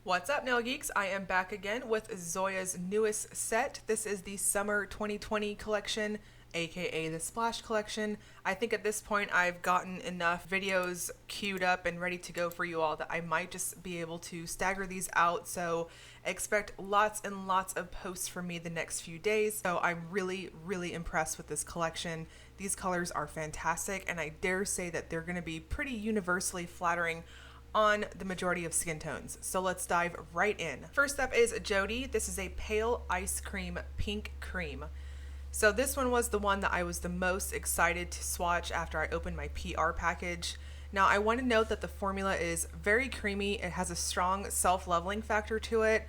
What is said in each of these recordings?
What's up, nail geeks? I am back again with Zoya's newest set. This is the Summer 2020 collection, aka the Splash collection. I think at this point I've gotten enough videos queued up and ready to go for you all that I might just be able to stagger these out, so expect lots and lots of posts from me the next few days. So I'm really impressed with this collection. These colors are fantastic, and I dare say that they're going to be pretty universally flattering on the majority of skin tones. So let's dive right in. First up is Jodi. This is a pale ice cream pink cream. So this one was the one that I was the most excited to swatch after I opened my PR package. Now I want to note that the formula is very creamy. It has a strong self-leveling factor to it,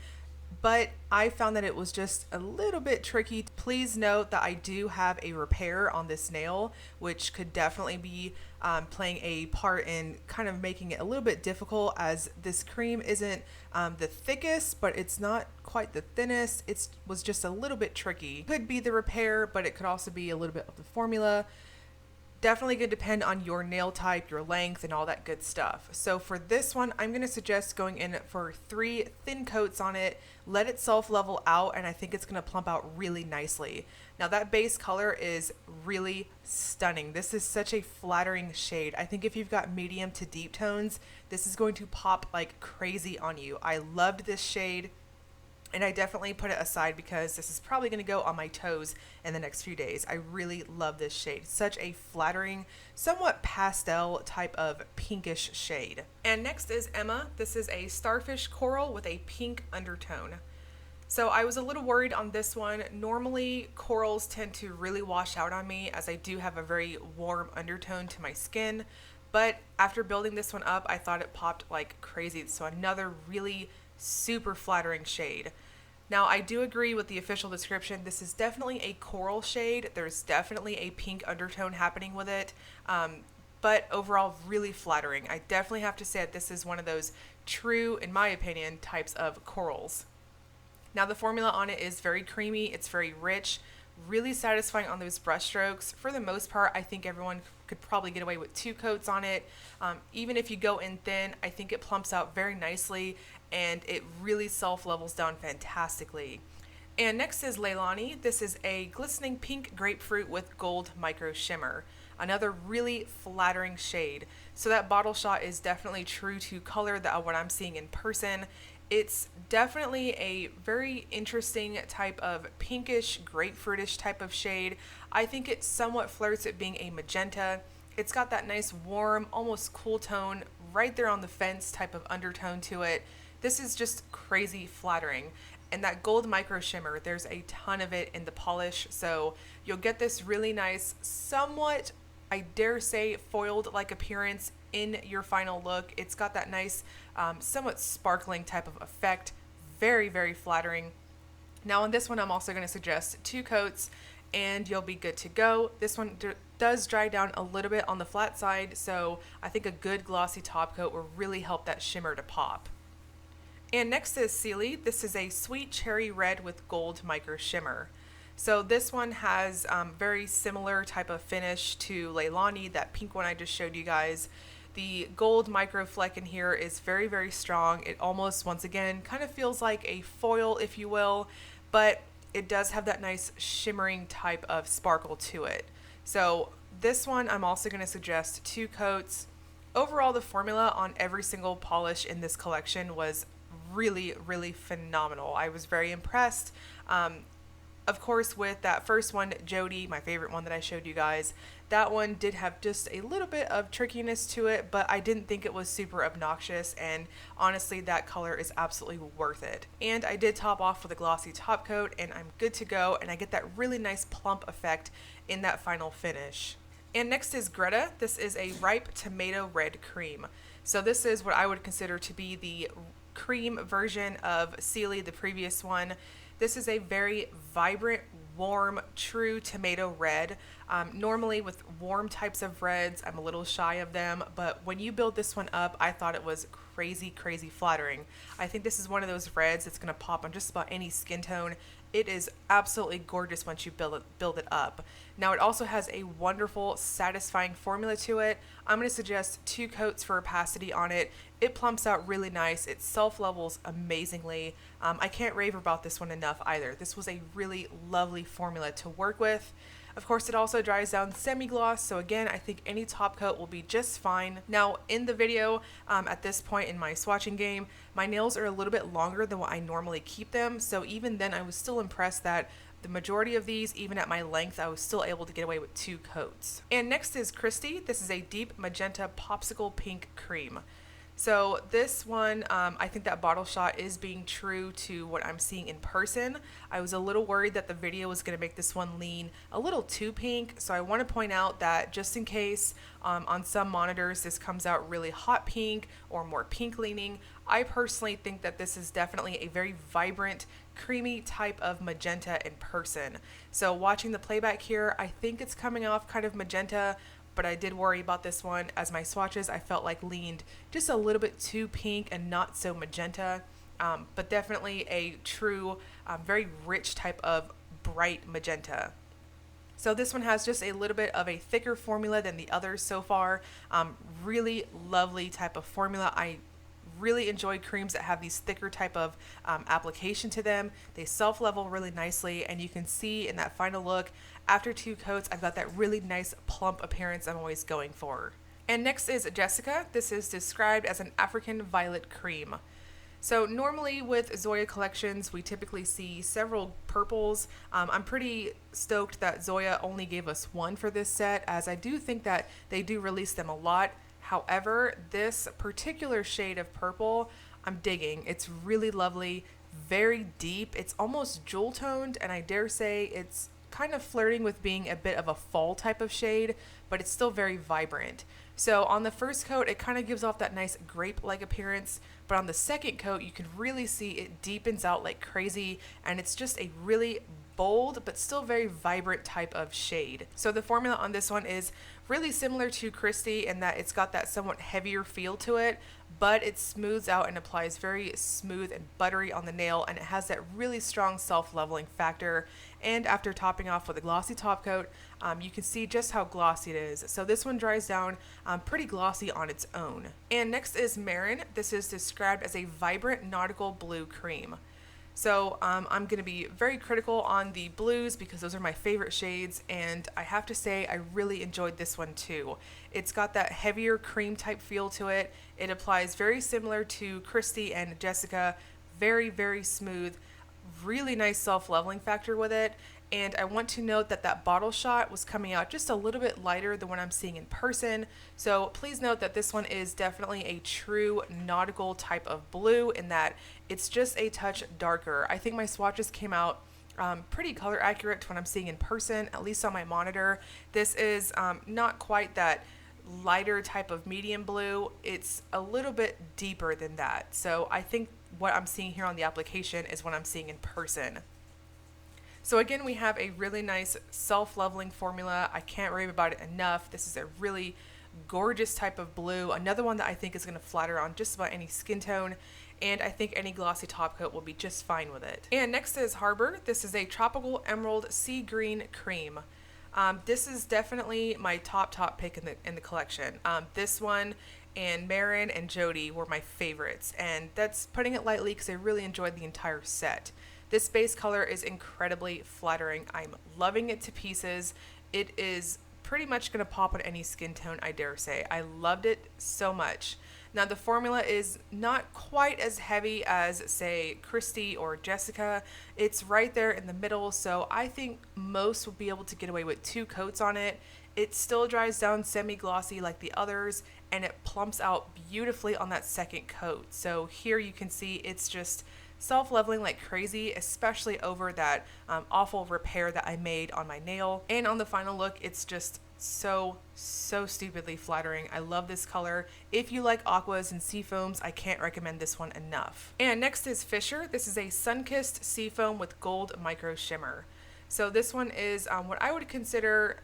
but I found that it was just a little bit tricky. Please note that I do have a repair on this nail, which could definitely be playing a part in kind of making it a little bit difficult, as this cream isn't the thickest, but it's not quite the thinnest. It was just a little bit tricky. Could be the repair, but it could also be a little bit of the formula. Definitely going to depend on your nail type, your length, and all that good stuff. So for this one, I'm going to suggest going in for 3 thin coats on it. Let it self-level out, and I think it's going to plump out really nicely. Now that base color is really stunning. This is such a flattering shade. I think if you've got medium to deep tones, this is going to pop like crazy on you. I loved this shade, and I definitely put it aside because this is probably going to go on my toes in the next few days. I really love this shade. Such a flattering, somewhat pastel type of pinkish shade. And next is Emma. This is a starfish coral with a pink undertone. So I was a little worried on this one. Normally corals tend to really wash out on me, as I do have a very warm undertone to my skin. But after building this one up, I thought it popped like crazy. So another really super flattering shade. Now I do agree with the official description. This is definitely a coral shade. There's definitely a pink undertone happening with it, but overall really flattering. I definitely have to say that this is one of those true, in my opinion, types of corals. Now the formula on it is very creamy. It's very rich, really satisfying on those brush strokes. For the most part, I think everyone could probably get away with 2 coats on it. Even if you go in thin, I think it plumps out very nicely, and it really self-levels down fantastically. And next is Leilani. This is a glistening pink grapefruit with gold micro shimmer. Another really flattering shade. So that bottle shot is definitely true to color that what I'm seeing in person. It's definitely a very interesting type of pinkish, grapefruitish type of shade. I think it somewhat flirts at being a magenta. It's got that nice warm, almost cool tone right there on the fence type of undertone to it. This is just crazy flattering. And that gold micro shimmer, there's a ton of it in the polish, so you'll get this really nice, somewhat, I dare say, foiled-like appearance in your final look. It's got that nice, somewhat sparkling type of effect. Very flattering. Now on this one, I'm also going to suggest 2 coats, and you'll be good to go. This one does dry down a little bit on the flat side, so I think a good glossy top coat will really help that shimmer to pop. And next is Sealy. This is a sweet cherry red with gold micro shimmer. So this one has very similar type of finish to Leilani, that pink one I just showed you guys. The gold micro fleck in here is very strong. It almost, once again, kind of feels like a foil, if you will, but it does have that nice shimmering type of sparkle to it. So this one I'm also going to suggest 2 coats. Overall, the formula on every single polish in this collection was really phenomenal. I was very impressed. Of course, with that first one, Jodi, my favorite one that I showed you guys, that one did have just a little bit of trickiness to it, but I didn't think it was super obnoxious, and honestly, that color is absolutely worth it. And I did top off with a glossy top coat, and I'm good to go, and I get that really nice plump effect in that final finish. And next is Gretta. This is a ripe tomato red cream. So this is what I would consider to be the cream version of Sealy, the previous one. This is a very vibrant, warm, true tomato red. Normally with warm types of reds, I'm a little shy of them, but when you build this one up, I thought it was crazy, crazy flattering. I think this is one of those reds that's going to pop on just about any skin tone. It is absolutely gorgeous once you build it up. Now it also has a wonderful, satisfying formula to it. I'm going to suggest 2 coats for opacity on it. It plumps out really nice. It self-levels amazingly. I can't rave about this one enough either. This was a really lovely formula to work with. Of course, it also dries down semi-gloss, so again, I think any top coat will be just fine. Now, in the video, at this point in my swatching game, my nails are a little bit longer than what I normally keep them, so even then I was still impressed that the majority of these, even at my length, I was still able to get away with 2 coats. And next is Kristie. This is a deep magenta popsicle pink cream. So this one, I think that bottle shot is being true to what I'm seeing in person. I was a little worried that the video was going to make this one lean a little too pink, so I want to point out that just in case on some monitors this comes out really hot pink or more pink leaning, I personally think that this is definitely a very vibrant, creamy type of magenta in person. So watching the playback here, I think it's coming off kind of magenta, but I did worry about this one as my swatches I felt like leaned just a little bit too pink and not so magenta, but definitely a true, very rich type of bright magenta. So this one has just a little bit of a thicker formula than the others so far. Really lovely type of formula. I really enjoy creams that have these thicker type of application to them. They self-level really nicely, and you can see in that final look, after 2 coats, I've got that really nice plump appearance I'm always going for. And next is Jessica. This is described as an African violet cream. So normally with Zoya collections, we typically see several purples. I'm pretty stoked that Zoya only gave us 1 for this set, as I do think that they do release them a lot. However, this particular shade of purple, I'm digging. It's really lovely, very deep. It's almost jewel toned, and I dare say it's kind of flirting with being a bit of a fall type of shade, but it's still very vibrant. So on the first coat, it kind of gives off that nice grape-like appearance, but on the second coat, you can really see it deepens out like crazy, and it's just a really bold but still very vibrant type of shade. So the formula on this one is really similar to Kristie in that it's got that somewhat heavier feel to it, but it smooths out and applies very smooth and buttery on the nail, and it has that really strong self-leveling factor. And after topping off with a glossy top coat, you can see just how glossy it is. So this one dries down pretty glossy on its own. And next is Maren. This is described as a vibrant nautical blue cream. So I'm going to be very critical on the blues because those are my favorite shades, and I have to say I really enjoyed this one too. It's got that heavier cream type feel to it. It applies very similar to Kristie and Jessica, very, very smooth, really nice self-leveling factor with it. And I want to note that that bottle shot was coming out just a little bit lighter than what I'm seeing in person. So please note that this one is definitely a true nautical type of blue in that it's just a touch darker. I think my swatches came out pretty color accurate to what I'm seeing in person, at least on my monitor. This is not quite that lighter type of medium blue. It's a little bit deeper than that. So I think what I'm seeing here on the application is what I'm seeing in person. So again, we have a really nice self-leveling formula. I can't rave about it enough. This is a really gorgeous type of blue. Another one that I think is going to flatter on just about any skin tone, and I think any glossy top coat will be just fine with it. And next is Harbor. This is a tropical emerald sea green cream. This is definitely my top pick in the collection. This one and Maren and Jodi were my favorites, and that's putting it lightly because I really enjoyed the entire set. This base color is incredibly flattering. I'm loving it to pieces. It is pretty much going to pop on any skin tone, I dare say. I loved it so much. Now the formula is not quite as heavy as, say, Kristie or Jessica. It's right there in the middle, so I think most will be able to get away with 2 coats on it. It still dries down semi-glossy like the others, and it plumps out beautifully on that second coat. So here you can see it's just self-leveling like crazy, especially over that awful repair that I made on my nail. And on the final look, it's just so stupidly flattering. I love this color. If you like aquas and sea foams, I can't recommend this one enough. And next is Fisher. This is a sun-kissed sea foam with gold micro shimmer. So this one is what I would consider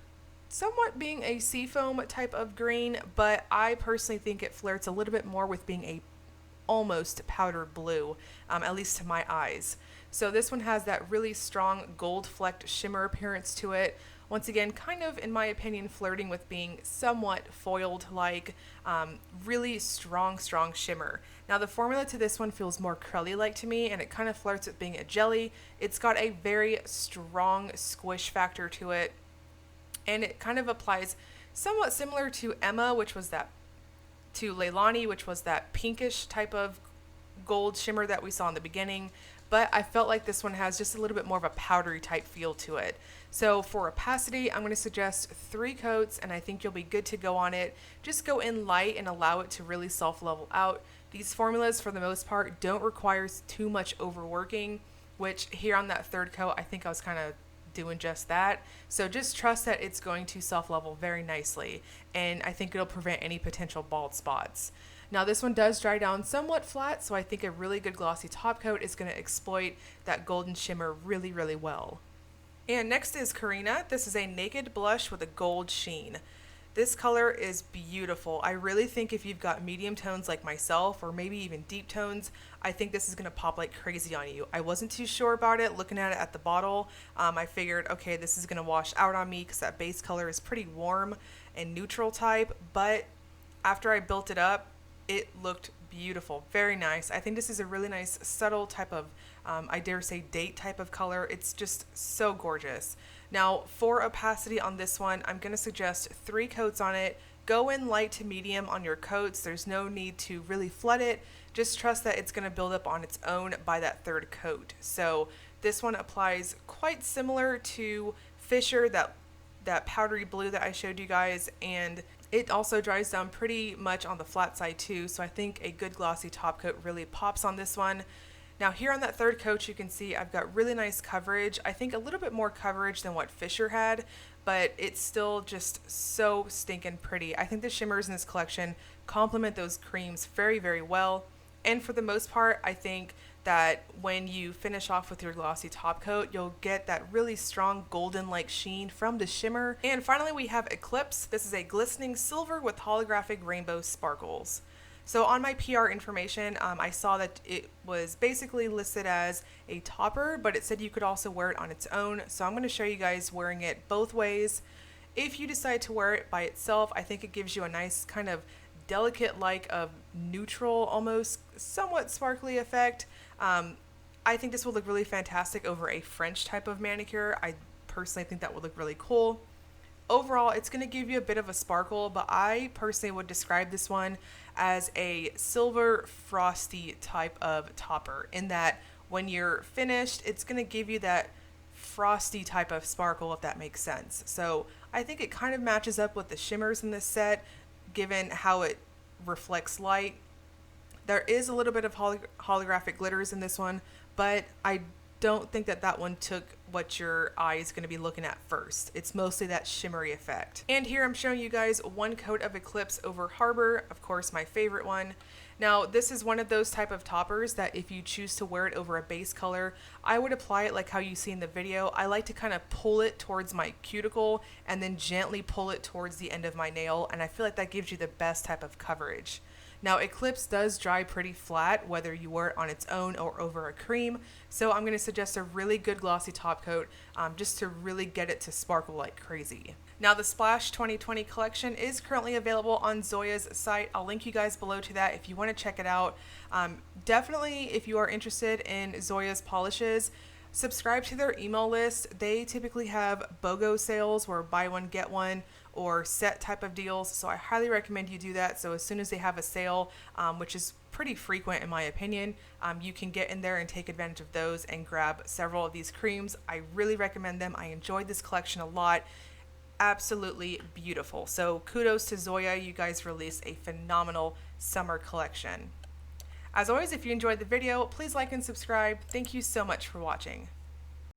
somewhat being a sea foam type of green, but I personally think it flirts a little bit more with being a almost powder blue, at least to my eyes. So this one has that really strong gold flecked shimmer appearance to it. Once again, kind of, in my opinion, flirting with being somewhat foiled like, really strong shimmer. Now the formula to this one feels more curly-like to me, and it kind of flirts with being a jelly. It's got a very strong squish factor to it, and it kind of applies somewhat similar to Emma, to Leilani, which was that pinkish type of gold shimmer that we saw in the beginning, but I felt like this one has just a little bit more of a powdery type feel to it. So for opacity, I'm going to suggest 3 coats, and I think you'll be good to go on it. Just go in light and allow it to really self-level out. These formulas, for the most part, don't require too much overworking, which here on that 3rd coat, I think I was kind of doing just that. So just trust that it's going to self-level very nicely, and I think it'll prevent any potential bald spots. Now this one does dry down somewhat flat, so I think a really good glossy top coat is going to exploit that golden shimmer really, really well. And next is Corrina. This is a naked blush with a gold sheen. This color is beautiful. I really think if you've got medium tones like myself, or maybe even deep tones, I think this is going to pop like crazy on you. I wasn't too sure about it looking at it at the bottle. I figured, okay, this is going to wash out on me because that base color is pretty warm and neutral type, but after I built it up, it looked beautiful, very nice. I think this is a really nice subtle type of, I dare say, date type of color. It's just so gorgeous. Now for opacity on this one, I'm going to suggest 3 coats on it. Go in light to medium on your coats. There's no need to really flood it. Just trust that it's going to build up on its own by that 3rd coat. So this one applies quite similar to Fisher, that powdery blue that I showed you guys, and it also dries down pretty much on the flat side too, so I think a good glossy top coat really pops on this one. Now here on that 3rd coat, you can see I've got really nice coverage. I think a little bit more coverage than what Fisher had, but it's still just so stinking pretty. I think the shimmers in this collection complement those creams very, very well. And for the most part, I think that when you finish off with your glossy top coat, you'll get that really strong golden-like sheen from the shimmer. And finally, we have Eclipse. This is a glistening silver with holographic rainbow sparkles. So on my PR information, I saw that it was basically listed as a topper, but it said you could also wear it on its own. So I'm going to show you guys wearing it both ways. If you decide to wear it by itself, I think it gives you a nice kind of delicate, like a neutral, almost somewhat sparkly effect. I think this would look really fantastic over a French type of manicure. I personally think that would look really cool. Overall, it's going to give you a bit of a sparkle, but I personally would describe this one as a silver frosty type of topper, in that when you're finished, it's going to give you that frosty type of sparkle, if that makes sense. So I think it kind of matches up with the shimmers in this set, given how it reflects light. There is a little bit of holographic glitters in this one, but I don't think that one took what your eye is going to be looking at first. It's mostly that shimmery effect. And here I'm showing you guys 1 coat of Eclipse over Harbor, of course my favorite one. Now this is one of those type of toppers that if you choose to wear it over a base color, I would apply it like how you see in the video. I like to kind of pull it towards my cuticle and then gently pull it towards the end of my nail, and I feel like that gives you the best type of coverage. Now Eclipse does dry pretty flat whether you wear it on its own or over a cream, so I'm going to suggest a really good glossy top coat just to really get it to sparkle like crazy. Now the Splash 2020 collection is currently available on Zoya's site. I'll link you guys below to that if you want to check it out. Definitely, if you are interested in Zoya's polishes, subscribe to their email list. They typically have BOGO sales where buy one get one or set type of deals, so I highly recommend you do that. So as soon as they have a sale, which is pretty frequent in my opinion, you can get in there and take advantage of those and grab several of these creams. I really recommend them. I enjoyed this collection a lot. Absolutely beautiful. So kudos to Zoya. You guys released a phenomenal summer collection. As always, if you enjoyed the video, please like and subscribe. Thank you so much for watching.